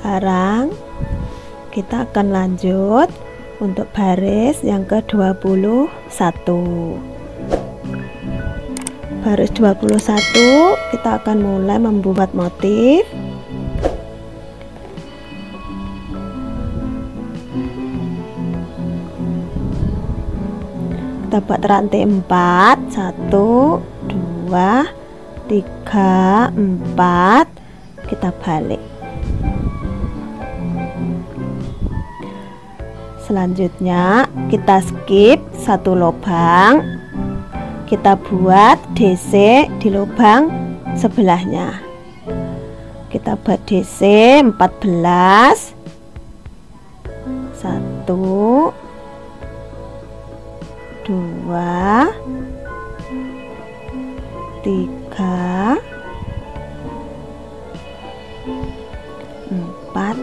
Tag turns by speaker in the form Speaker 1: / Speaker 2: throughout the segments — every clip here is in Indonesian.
Speaker 1: Sekarang kita akan lanjut untuk baris yang ke-21. Baris 21 kita akan mulai membuat motif. Kita buat rantai 4, 1 2 3 4, kita balik. Selanjutnya kita skip satu lubang, kita buat DC di lubang sebelahnya. Kita buat DC 14, 1 2 3 4.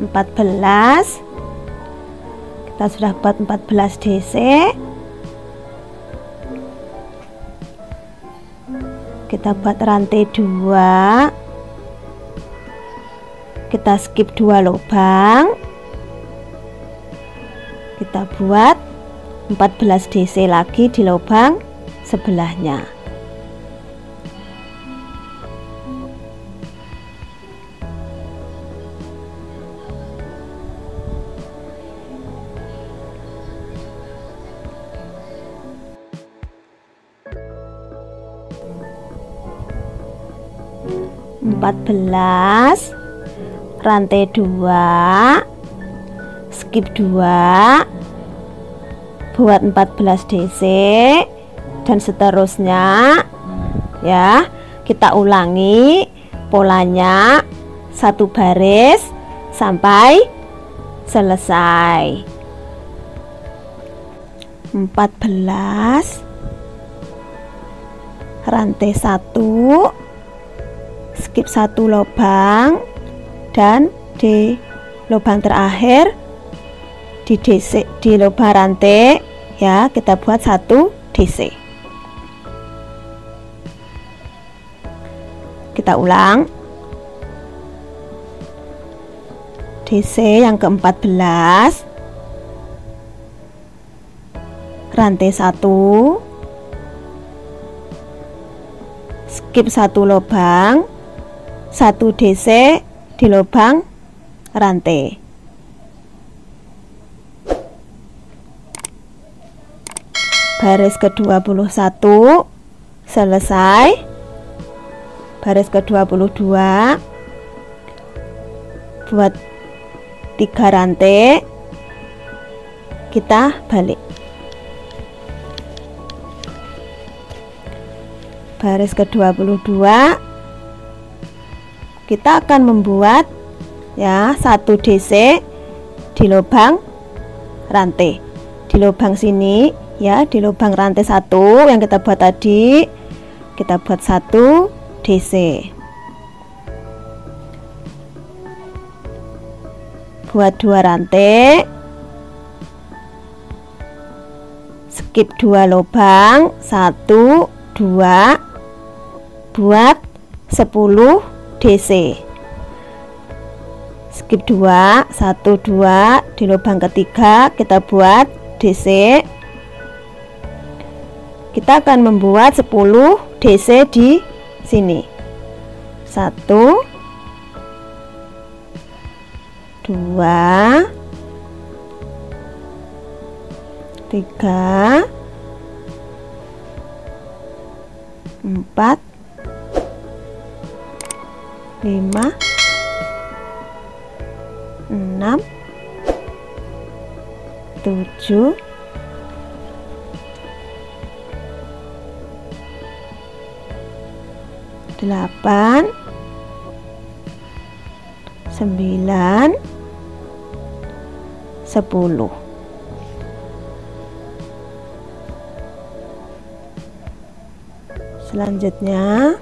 Speaker 1: Kita sudah buat 14 DC. Kita buat rantai 2, kita skip 2 lubang, kita buat 14 DC lagi di lubang sebelahnya. Rantai 2, skip 2, buat 14 DC dan seterusnya ya. Kita ulangi polanya satu baris sampai selesai. 14 rantai 1, skip satu lubang, dan di lubang terakhir di DC, di lubang rantai ya, kita buat 1 DC. Kita ulang DC yang ke-14, rantai 1, skip satu lubang, 1 DC di lubang rantai. Baris ke-21 selesai. Baris ke-22 buat 3 rantai, kita balik. Baris ke-22 kita akan membuat ya 1 DC di lubang rantai, di lubang sini ya, di lubang rantai 1 yang kita buat tadi, kita buat 1 DC. Buat 2 rantai, skip 2 lubang, 1 2, buat 10 DC. Skip 2, 1 2, di lubang ketiga kita buat DC. Kita akan membuat 10 DC di sini. 1 2 3 4 5 6 7 8 9 10. Selanjutnya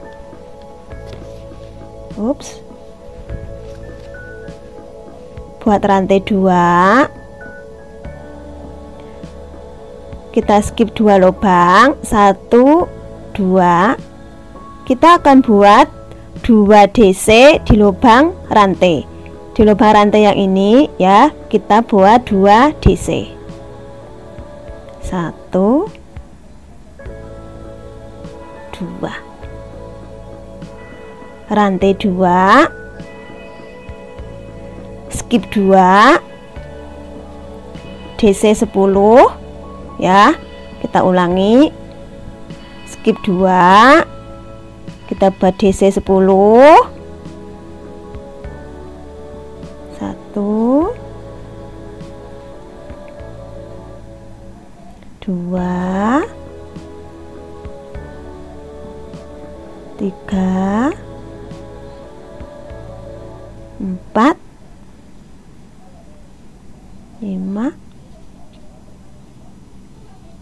Speaker 1: buat rantai 2, kita skip 2 lubang, 1 2, kita akan buat 2 DC di lubang rantai. Di lubang rantai yang ini ya, kita buat 2 DC. 1, 2. Rantai 2, skip 2, DC 10 ya. Kita ulangi, skip 2, kita buat DC 10, 1, 2, 3, 4, 5,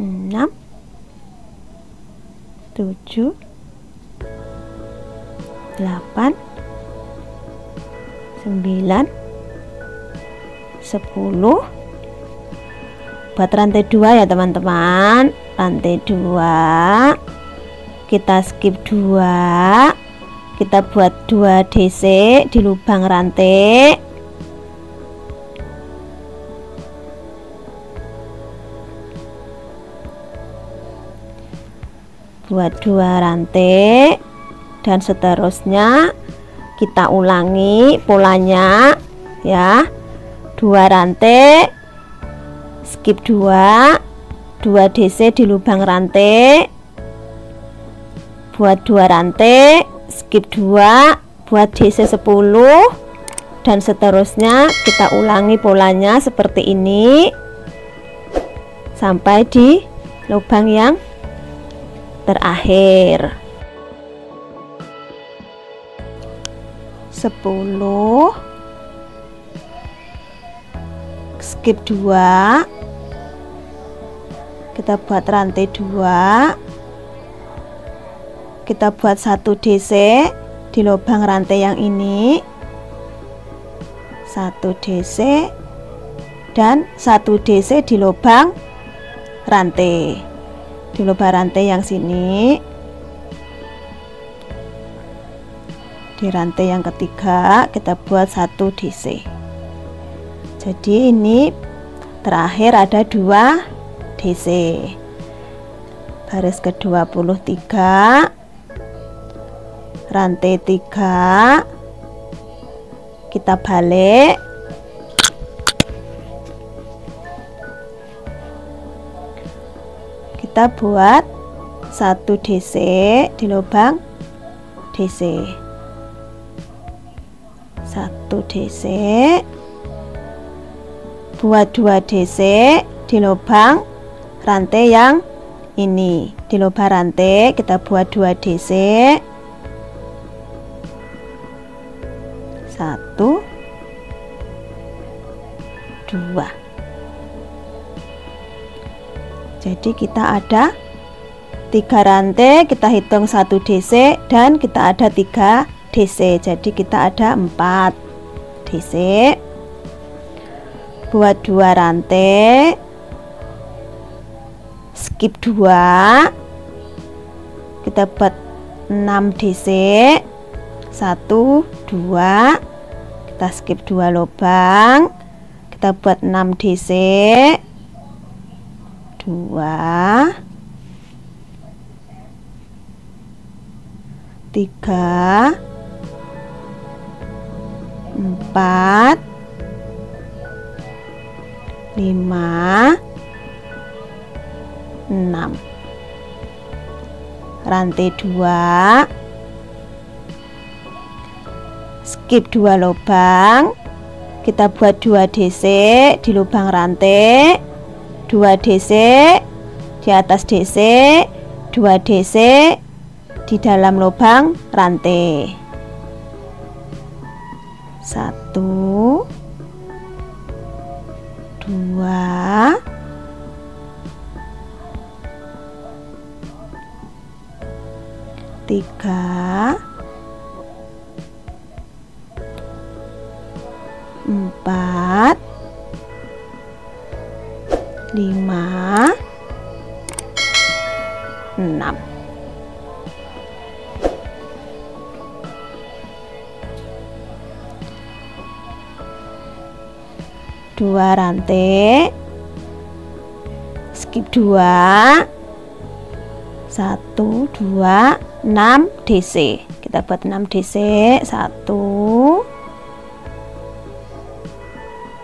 Speaker 1: 6, 7, 8, 9, 10. Buat rantai 2 ya teman-teman. Rantai 2, kita skip 2, kita buat 2 DC di lubang rantai. Buat 2 rantai dan seterusnya kita ulangi polanya ya. 2 rantai, skip 2, 2 DC di lubang rantai, buat 2 rantai, skip 2, buat DC 10, dan seterusnya kita ulangi polanya seperti ini sampai di lubang yang terakhir. 10, skip 2, kita buat rantai 2, kita buat 1 DC di lubang rantai yang ini, 1 DC dan 1 DC di lubang rantai. Di lubang rantai yang sini, di rantai yang ketiga kita buat 1 DC. Jadi ini terakhir ada 2 DC. Baris ke-23, rantai 3, kita balik, kita buat 1 DC di lubang DC, 1 DC, buat 2 DC di lubang rantai yang ini. Di lubang rantai kita buat 2 DC, 1, 2. Jadi kita ada 3 rantai, kita hitung 1 DC dan kita ada 3 DC. Jadi kita ada 4 DC. Buat 2 rantai, skip 2, kita buat 6 DC, 1, 2, kita skip 2 lubang, kita buat 6 DC, 2, 3, 4, 5, 6. Rantai 2, skip 2 lubang, kita buat 2 DC di lubang rantai, 2 DC di atas DC, 2 DC di dalam lubang rantai. 1, 2, 3, 4, 5, 6. 2 rantai, skip 2, 1 2 6 DC. Kita buat 6 DC. 1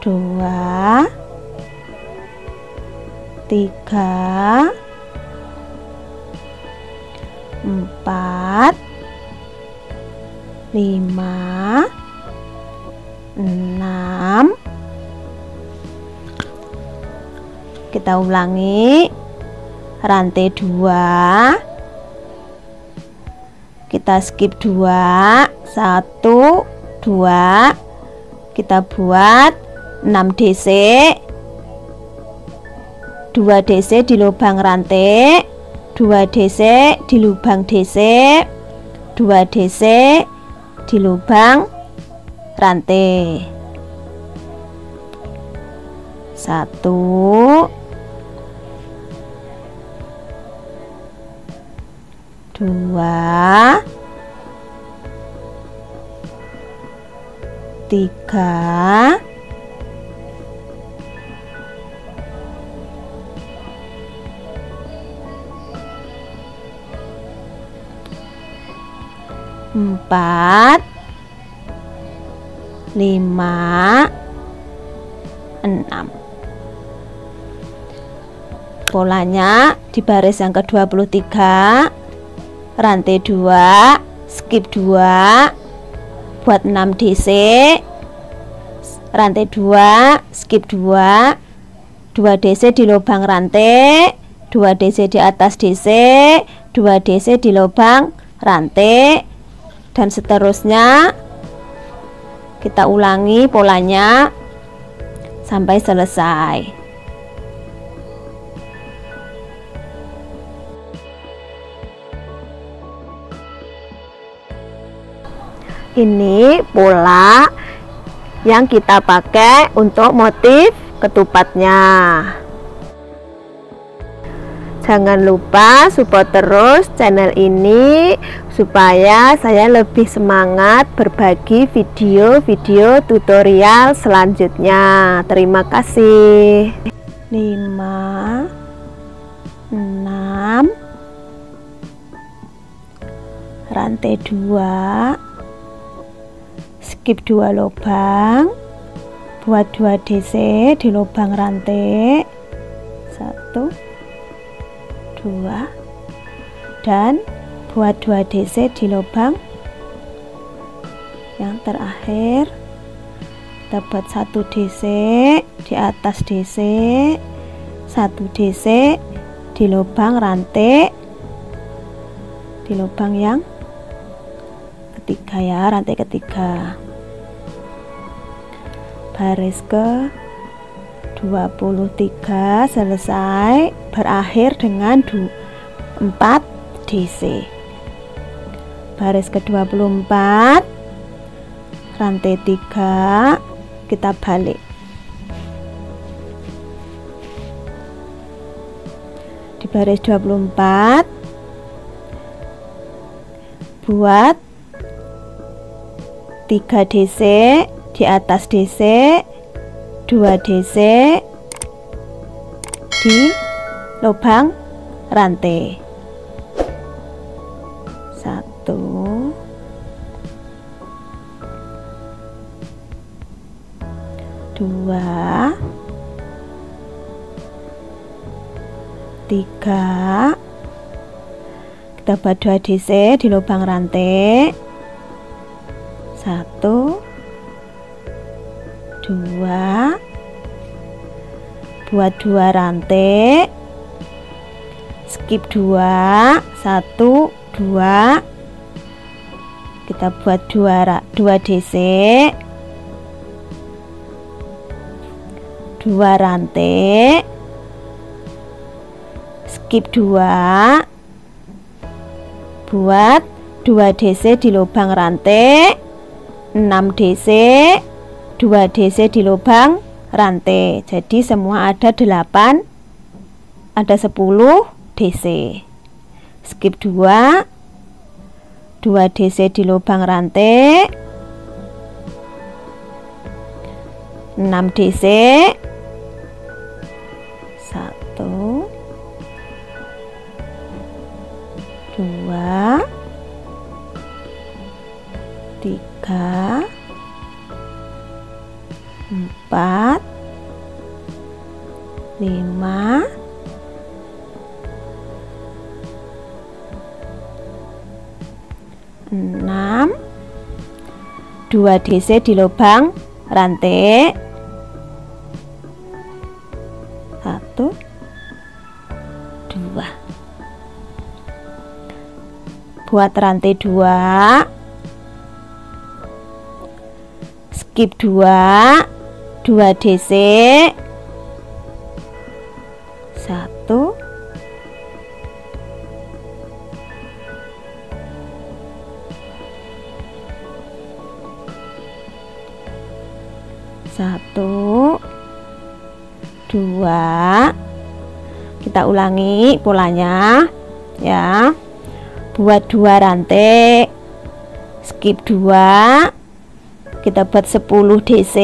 Speaker 1: 2 3 4 5 6. Kita ulangi rantai 2, kita skip 2, 1 2, kita buat 6 DC, 2 DC di lubang rantai, 2 DC di lubang DC, 2 DC di lubang rantai. 1 2 3 4 5 6. Polanya di baris yang ke-23, rantai 2, skip 2, buat 6 DC, rantai 2, skip 2, 2 DC di lubang rantai, 2 DC di atas DC, 2 DC di lubang rantai, dan seterusnya. Kita ulangi polanya sampai selesai. Ini pola yang kita pakai untuk motif ketupatnya. Jangan lupa support terus channel ini supaya saya lebih semangat berbagi video-video tutorial selanjutnya. Terima kasih. 5 6 rantai 2, skip 2 lubang, buat 2 DC di lubang rantai, 1 2, dan buat 2 DC di lubang yang terakhir. Kita buat 1 DC di atas DC, 1 DC di lubang rantai, di lubang yang ketiga ya, rantai ketiga. Baris ke 23 selesai, berakhir dengan 4 DC. Baris ke 24, rantai 3, kita balik. Di baris 24 buat 3 DC di atas DC, 2 DC di lubang rantai, 1 2 3. Kita buat 2 DC di lubang rantai, 1 2, buat 2 rantai, skip 2, 1 2, kita buat 2 DC, 2 rantai, skip 2, buat 2 DC di lubang rantai, 6 DC, 2 DC di lubang rantai. Jadi semua ada 8, ada 10 DC. Skip 2, 2 DC di lubang rantai, 6 DC, 1 2 3 4 5 6, 2 DC di lubang rantai, 1 2. Buat rantai 2, skip 2 DC, 1 1 2. Kita ulangi polanya ya. Buat 2 rantai, skip 2, kita buat 10 DC,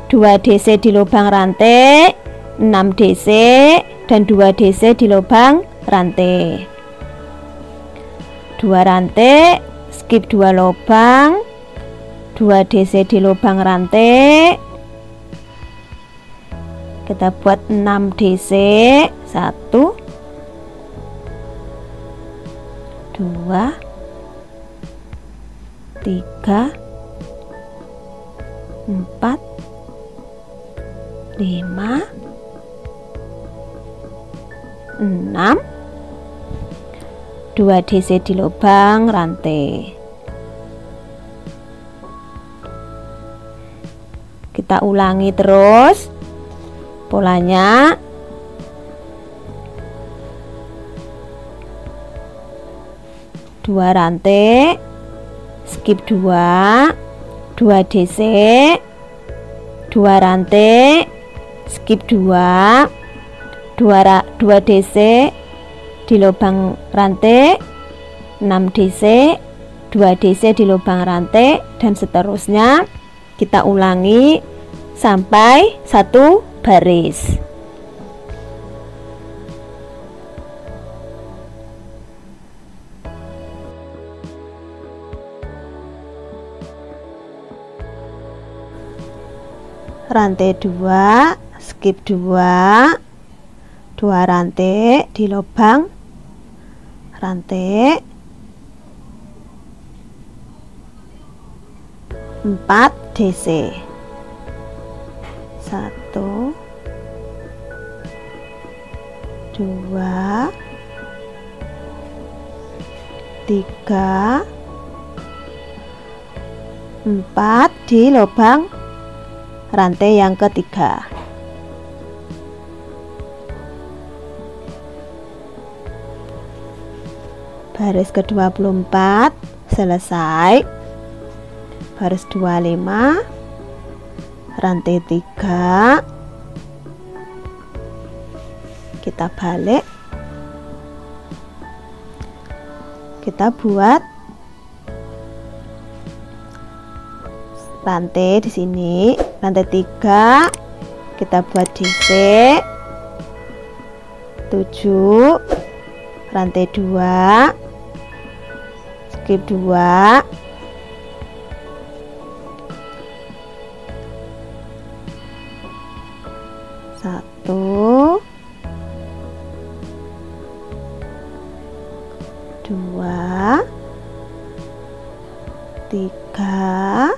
Speaker 1: 2 DC di lubang rantai, 6 DC dan 2 DC di lubang rantai. 2 rantai, skip 2 lubang, 2 DC di lubang rantai, kita buat 6 DC, 1 2 3 4 5 6, 2 DC di lubang rantai. Kita ulangi terus polanya. Dua rantai, skip 2 DC, 2 rantai, skip 2 DC di lubang rantai, 6 DC, 2 DC di lubang rantai, dan seterusnya. Kita ulangi sampai 1 baris. Rantai 2, skip 2 rantai di lubang rantai, 4 DC, 1 2 3 4 di lubang rantai yang ketiga. Baris ke-24 selesai. Baris 25, rantai 3, kita balik, kita buat rantai di sini. Rantai 3 kita buat DC 7, rantai 2, skip 2, 1 2 3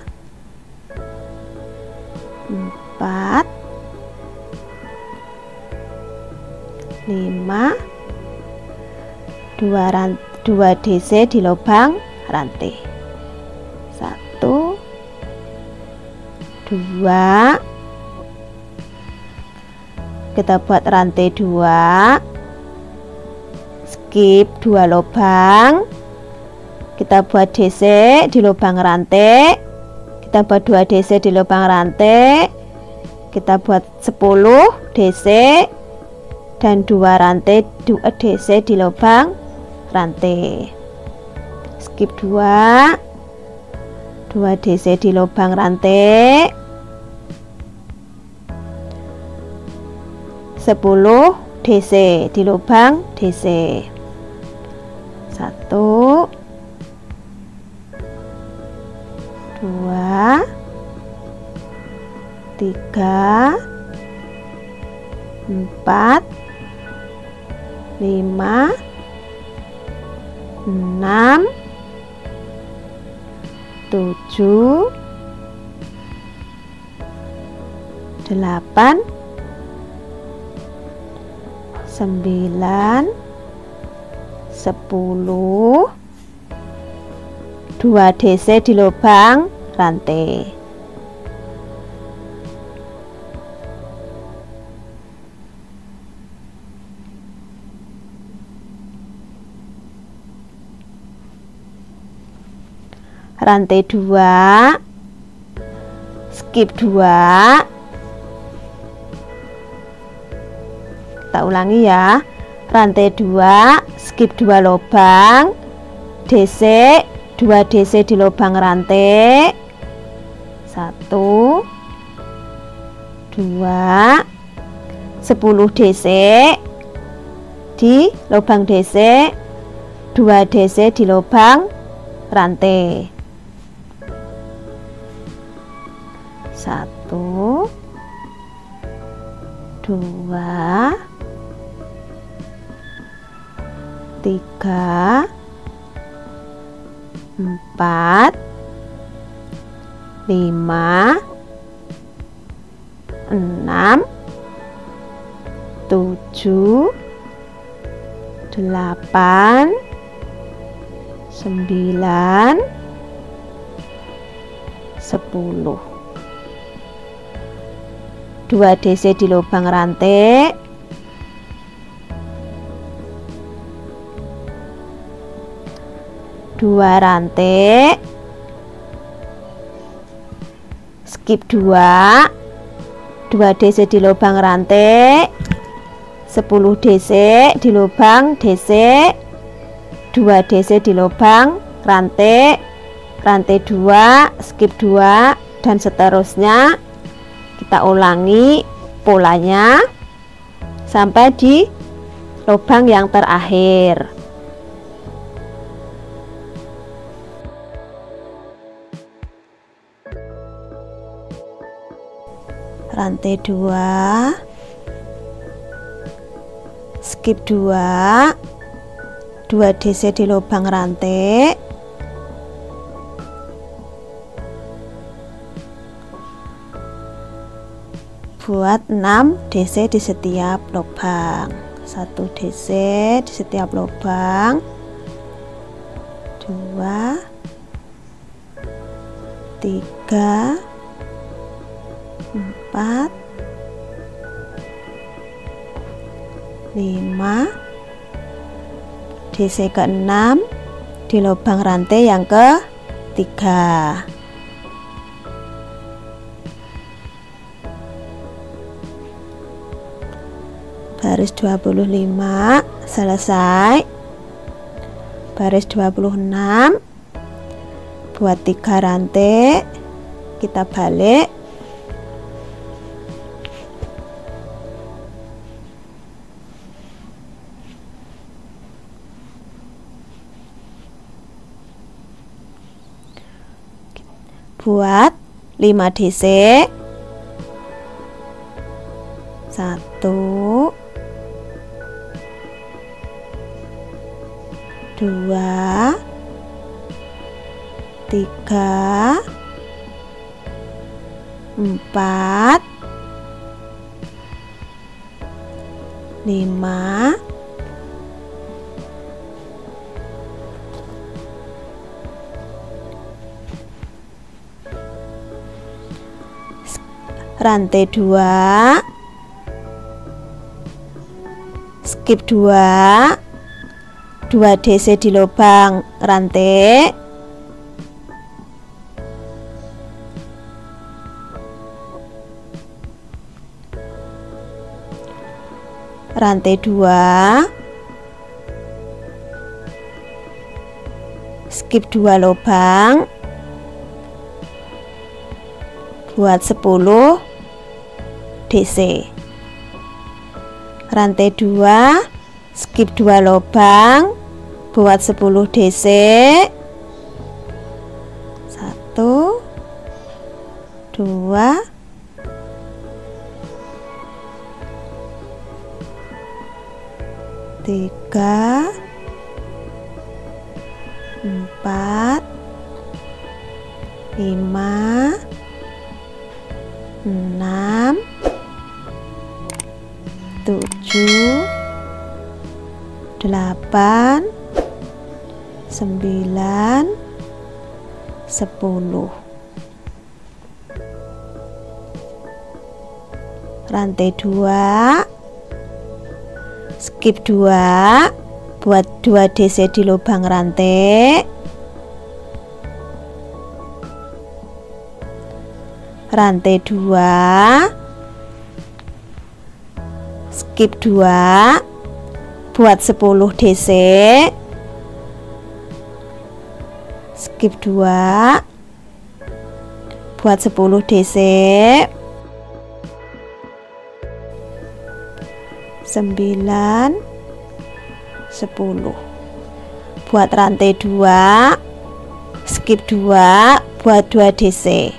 Speaker 1: 4 5 2 DC di lubang rantai, 1 2. Kita buat rantai 2, skip 2 lubang, kita buat DC di lubang rantai, kita buat 2 DC di lubang rantai, kita buat 10 DC dan 2 rantai 2 DC di lubang rantai, skip 2 DC di lubang rantai, DC di lubang DC. 1 2 3 4 5 6 7 8 9 10. 2 DC di lubang rantai. Rantai 2, skip 2. Kita ulangi ya. Rantai 2, skip 2 lubang, DC 2 DC di lubang rantai. 1 2 10 DC di lubang DC, 2 DC di lubang rantai. 1 2 3 4 5 6 7 8 9 10. 2 DC di lubang rantai. 2 rantai, skip 2 DC di lubang rantai, 10 DC di lubang DC, 2 DC di lubang rantai, rantai 2, skip 2, dan seterusnya. Kita ulangi polanya sampai di lubang yang terakhir. Rantai 2, skip 2, 2 DC di lubang rantai, buat 6 DC di setiap lubang. 1 DC di setiap lubang, 2 3 4 5 DC ke-6 di lubang rantai yang ke-3. Baris 25 selesai. Baris 26 buat 3 rantai, kita balik. Buat 5 DC. 1 2 3 4 5 rantai 2, skip 2, 2 DC di lubang rantai, rantai 2, skip 2 lubang, buat 10 DC. rantai 2, skip 2 lubang, buat 10 DC. 1 2 3 4 5 6 7 8 9 10. Rantai 2, skip 2, buat 2 DC di lubang rantai. Rantai 2, skip 2, buat 10 DC. Skip 2, buat 10 DC. 9 10. Buat rantai 2, skip 2, buat 2 DC.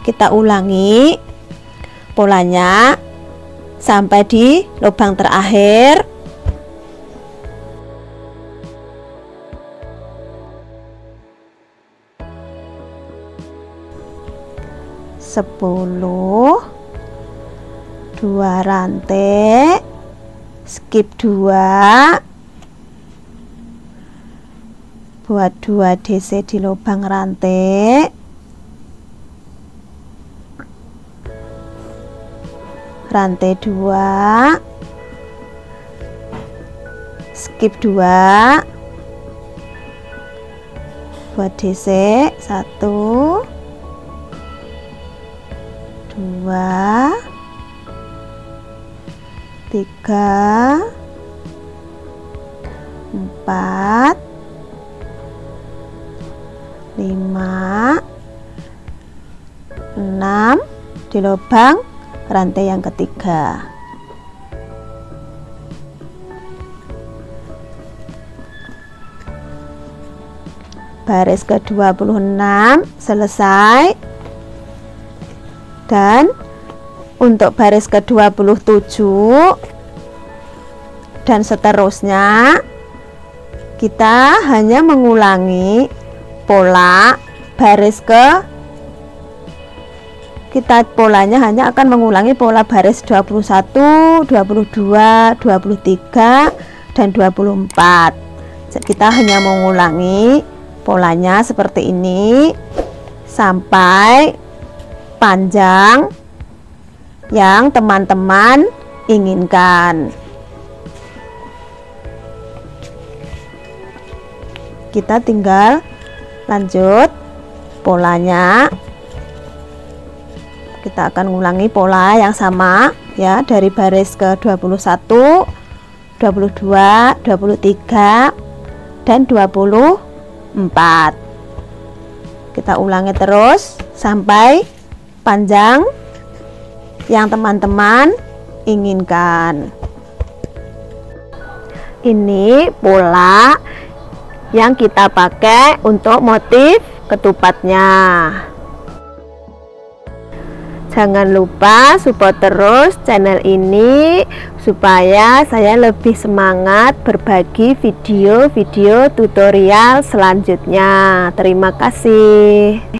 Speaker 1: Kita ulangi polanya sampai di lubang terakhir. Sepuluh, 2 rantai, skip 2, buat 2 DC di lubang rantai. Rantai 2, skip 2, buat DC. 1 2 3 4 5 6 di lubang rantai yang ketiga. Baris ke-26 selesai. Dan untuk baris ke-27 dan seterusnya kita hanya mengulangi pola baris polanya hanya akan mengulangi pola baris 21, 22, 23 dan 24. Kita hanya mengulangi polanya seperti ini sampai panjang yang teman-teman inginkan. Kita tinggal lanjut polanya. Kita akan mengulangi pola yang sama ya, dari baris ke-21, 22, 23 dan 24. Kita ulangi terus sampai panjang yang teman-teman inginkan. Ini pola yang kita pakai untuk motif ketupatnya. Jangan lupa support terus channel ini supaya saya lebih semangat berbagi video-video tutorial selanjutnya. Terima kasih.